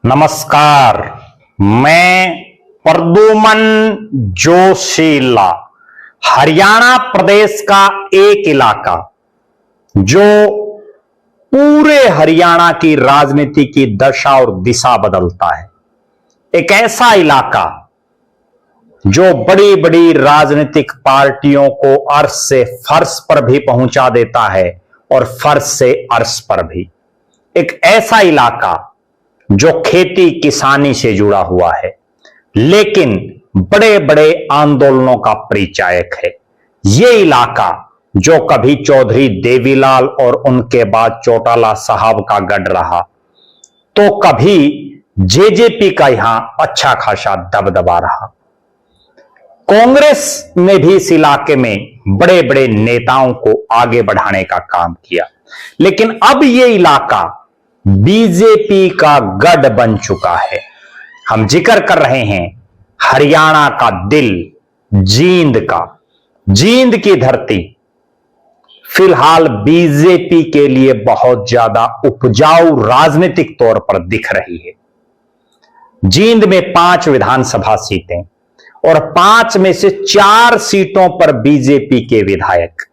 नमस्कार, मैं प्रद्युमन जोशीला। हरियाणा प्रदेश का एक इलाका जो पूरे हरियाणा की राजनीति की दशा और दिशा बदलता है, एक ऐसा इलाका जो बड़ी बड़ी राजनीतिक पार्टियों को अर्श से फर्श पर भी पहुंचा देता है और फर्श से अर्श पर भी, एक ऐसा इलाका जो खेती किसानी से जुड़ा हुआ है लेकिन बड़े बड़े आंदोलनों का परिचायक है। ये इलाका जो कभी चौधरी देवीलाल और उनके बाद चौटाला साहब का गढ़ रहा, तो कभी जेजेपी का यहां अच्छा खासा दबदबा रहा। कांग्रेस ने भी इस इलाके में बड़े बड़े नेताओं को आगे बढ़ाने का काम किया, लेकिन अब यह इलाका बीजेपी का गढ़ बन चुका है। हम जिक्र कर रहे हैं हरियाणा का दिल, जींद का। जींद की धरती फिलहाल बीजेपी के लिए बहुत ज्यादा उपजाऊ राजनीतिक तौर पर दिख रही है। जींद में 5 विधानसभा सीटें और 5 में से 4 सीटों पर बीजेपी के विधायक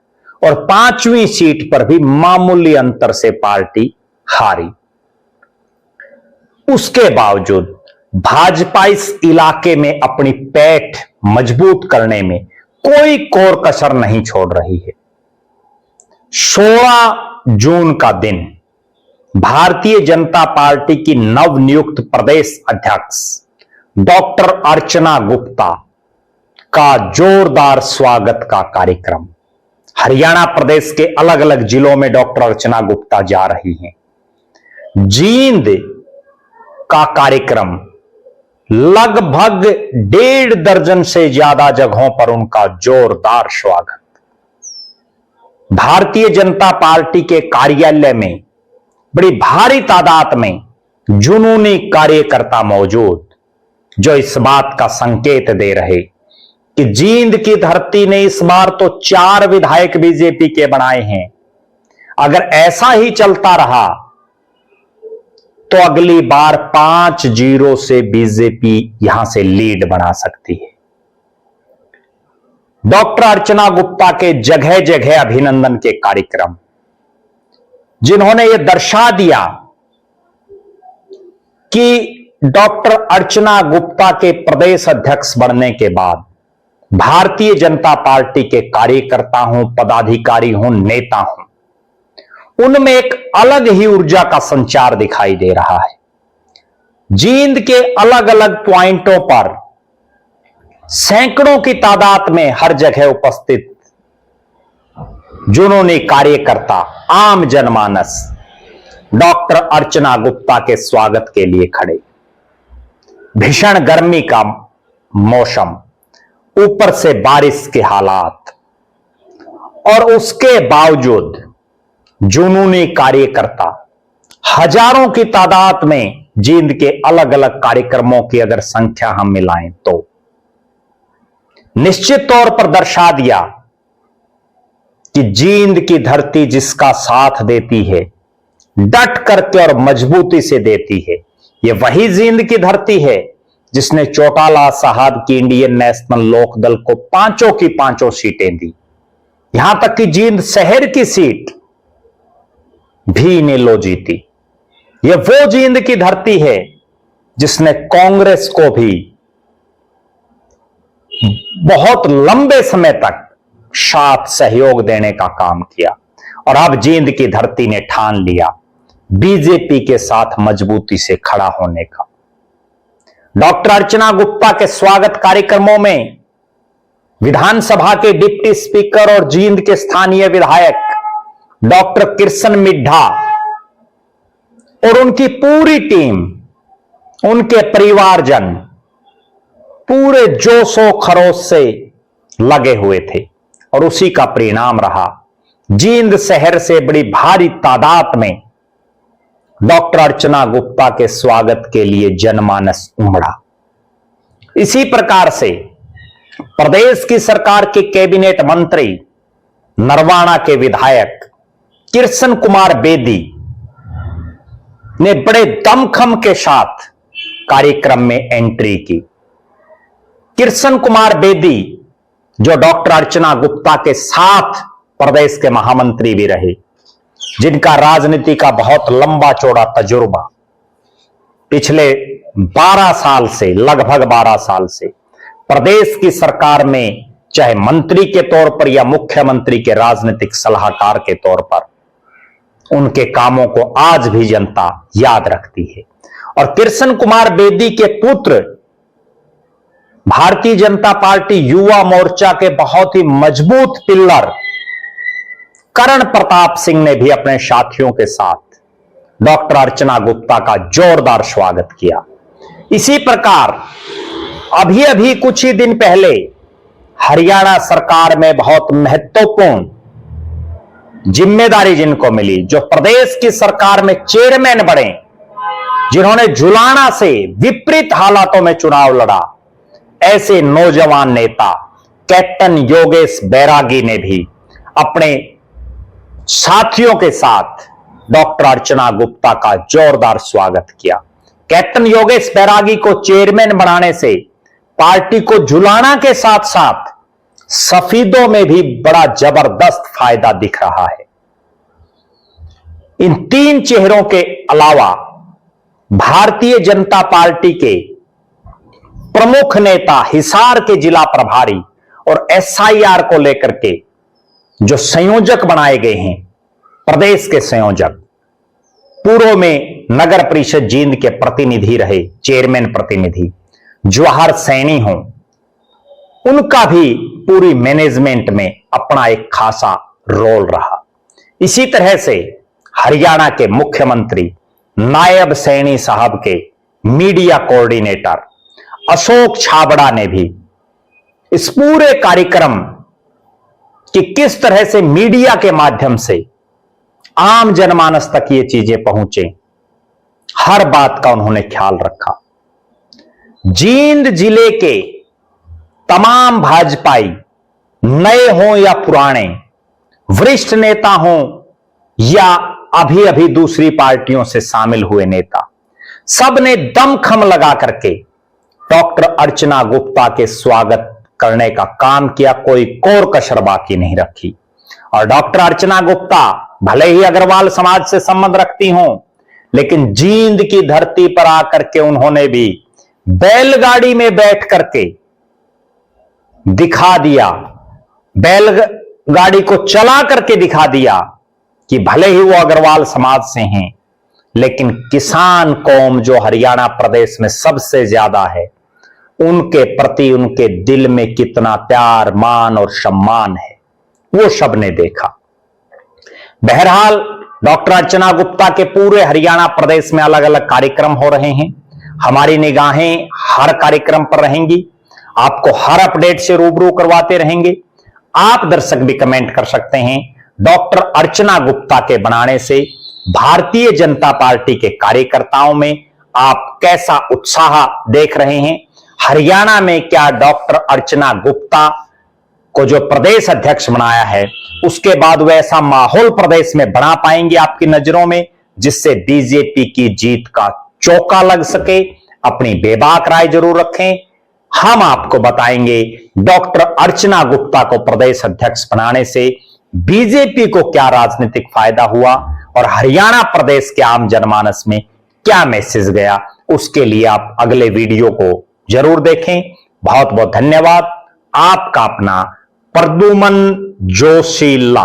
और 5वीं सीट पर भी मामूली अंतर से पार्टी हारी। उसके बावजूद भाजपा इस इलाके में अपनी पैठ मजबूत करने में कोई कोर कसर नहीं छोड़ रही है। 16 जून का दिन भारतीय जनता पार्टी की नवनियुक्त प्रदेश अध्यक्ष डॉक्टर अर्चना गुप्ता का जोरदार स्वागत का कार्यक्रम। हरियाणा प्रदेश के अलग अलग जिलों में डॉक्टर अर्चना गुप्ता जा रही हैं। जींद का कार्यक्रम लगभग 1.5 दर्जन से ज्यादा जगहों पर उनका जोरदार स्वागत। भारतीय जनता पार्टी के कार्यालय में बड़ी भारी तादाद में जुनूनी कार्यकर्ता मौजूद, जो इस बात का संकेत दे रहे कि जींद की धरती ने इस बार तो 4 विधायक बीजेपी के बनाए हैं। अगर ऐसा ही चलता रहा तो अगली बार 5-0 से बीजेपी यहां से लीड बना सकती है। डॉक्टर अर्चना गुप्ता के जगह जगह अभिनंदन के कार्यक्रम, जिन्होंने यह दर्शा दिया कि डॉक्टर अर्चना गुप्ता के प्रदेश अध्यक्ष बनने के बाद भारतीय जनता पार्टी के कार्यकर्ता हों, पदाधिकारी हों, नेता हों, उनमें एक अलग ही ऊर्जा का संचार दिखाई दे रहा है। जींद के अलग अलग पॉइंटों पर सैकड़ों की तादाद में हर जगह उपस्थित जुनूनी कार्यकर्ता, आम जनमानस डॉक्टर अर्चना गुप्ता के स्वागत के लिए खड़े। भीषण गर्मी का मौसम, ऊपर से बारिश के हालात, और उसके बावजूद जुनूनी कार्यकर्ता हजारों की तादाद में जींद के अलग अलग कार्यक्रमों की अगर संख्या हम मिलाएं तो निश्चित तौर पर दर्शा दिया कि जींद की धरती जिसका साथ देती है, डट करके और मजबूती से देती है, यह वही जींद की धरती है जिसने चौटाला साहब की इंडियन नेशनल लोकदल को 5 की 5 सीटें दी। यहां तक कि जींद शहर की सीट भी इनेलो जीती। यह वो जींद की धरती है जिसने कांग्रेस को भी बहुत लंबे समय तक साथ सहयोग देने का काम किया, और अब जींद की धरती ने ठान लिया बीजेपी के साथ मजबूती से खड़ा होने का। डॉक्टर अर्चना गुप्ता के स्वागत कार्यक्रमों में विधानसभा के डिप्टी स्पीकर और जींद के स्थानीय विधायक डॉक्टर कृष्ण मिड्ढा और उनकी पूरी टीम, उनके परिवारजन पूरे जोशो खरोश से लगे हुए थे, और उसी का परिणाम रहा जींद शहर से बड़ी भारी तादाद में डॉक्टर अर्चना गुप्ता के स्वागत के लिए जनमानस उमड़ा। इसी प्रकार से प्रदेश की सरकार के कैबिनेट मंत्री, नरवाना के विधायक कृष्ण कुमार बेदी ने बड़े दमखम के साथ कार्यक्रम में एंट्री की। कृष्ण कुमार बेदी, जो डॉक्टर अर्चना गुप्ता के साथ प्रदेश के महामंत्री भी रहे, जिनका राजनीति का बहुत लंबा चौड़ा तजुर्बा, पिछले 12 साल से, लगभग 12 साल से प्रदेश की सरकार में चाहे मंत्री के तौर पर या मुख्यमंत्री के राजनीतिक सलाहकार के तौर पर, उनके कामों को आज भी जनता याद रखती है। और कृष्ण कुमार बेदी के पुत्र, भारतीय जनता पार्टी युवा मोर्चा के बहुत ही मजबूत पिल्लर करण प्रताप सिंह ने भी अपने साथियों के साथ डॉक्टर अर्चना गुप्ता का जोरदार स्वागत किया। इसी प्रकार अभी अभी कुछ ही दिन पहले हरियाणा सरकार में बहुत महत्वपूर्ण जिम्मेदारी जिनको मिली, जो प्रदेश की सरकार में चेयरमैन बने, जिन्होंने झुलाना से विपरीत हालातों में चुनाव लड़ा, ऐसे नौजवान नेता कैप्टन योगेश बैरागी ने भी अपने साथियों के साथ डॉक्टर अर्चना गुप्ता का जोरदार स्वागत किया। कैप्टन योगेश बैरागी को चेयरमैन बनाने से पार्टी को झुलाना के साथ साथ सफेदों में भी बड़ा जबरदस्त फायदा दिख रहा है। इन तीन चेहरों के अलावा भारतीय जनता पार्टी के प्रमुख नेता, हिसार के जिला प्रभारी और एसआईआर को लेकर के जो संयोजक बनाए गए हैं, प्रदेश के संयोजक, पूर्व में नगर परिषद जींद के प्रतिनिधि रहे, चेयरमैन प्रतिनिधि जवाहर सैनी हों, उनका भी पूरी मैनेजमेंट में अपना एक खासा रोल रहा। इसी तरह से हरियाणा के मुख्यमंत्री नायब सैनी साहब के मीडिया कोऑर्डिनेटर अशोक छाबड़ा ने भी इस पूरे कार्यक्रम कि किस तरह से मीडिया के माध्यम से आम जनमानस तक ये चीजें पहुंचे, हर बात का उन्होंने ख्याल रखा। जींद जिले के तमाम भाजपाई, नए हों या पुराने, वरिष्ठ नेता हों या अभी अभी दूसरी पार्टियों से शामिल हुए नेता, सब ने दमखम लगा करके डॉक्टर अर्चना गुप्ता के स्वागत करने का काम किया, कोई कोर कसर बाकी नहीं रखी। और डॉक्टर अर्चना गुप्ता भले ही अग्रवाल समाज से संबंध रखती हों, लेकिन जींद की धरती पर आकर के उन्होंने भी बैलगाड़ी में बैठ करके दिखा दिया, बैलगाड़ी को चला करके दिखा दिया कि भले ही वो अग्रवाल समाज से हैं, लेकिन किसान कौम जो हरियाणा प्रदेश में सबसे ज्यादा है, उनके प्रति उनके दिल में कितना प्यार, मान और सम्मान है, वो सबने देखा। बहरहाल डॉक्टर अर्चना गुप्ता के पूरे हरियाणा प्रदेश में अलग अलग कार्यक्रम हो रहे हैं। हमारी निगाहें हर कार्यक्रम पर रहेंगी, आपको हर अपडेट से रूबरू करवाते रहेंगे। आप दर्शक भी कमेंट कर सकते हैं, डॉक्टर अर्चना गुप्ता के बनाने से भारतीय जनता पार्टी के कार्यकर्ताओं में आप कैसा उत्साह देख रहे हैं। हरियाणा में क्या डॉक्टर अर्चना गुप्ता को जो प्रदेश अध्यक्ष बनाया है, उसके बाद वैसा माहौल प्रदेश में बना पाएंगे आपकी नजरों में, जिससे बीजेपी की जीत का चौका लग सके? अपनी बेबाक राय जरूर रखें, हम आपको बताएंगे डॉक्टर अर्चना गुप्ता को प्रदेश अध्यक्ष बनाने से बीजेपी को क्या राजनीतिक फायदा हुआ और हरियाणा प्रदेश के आम जनमानस में क्या मैसेज गया। उसके लिए आप अगले वीडियो को जरूर देखें। बहुत बहुत धन्यवाद। आपका अपना प्रद्युमन जोशीला।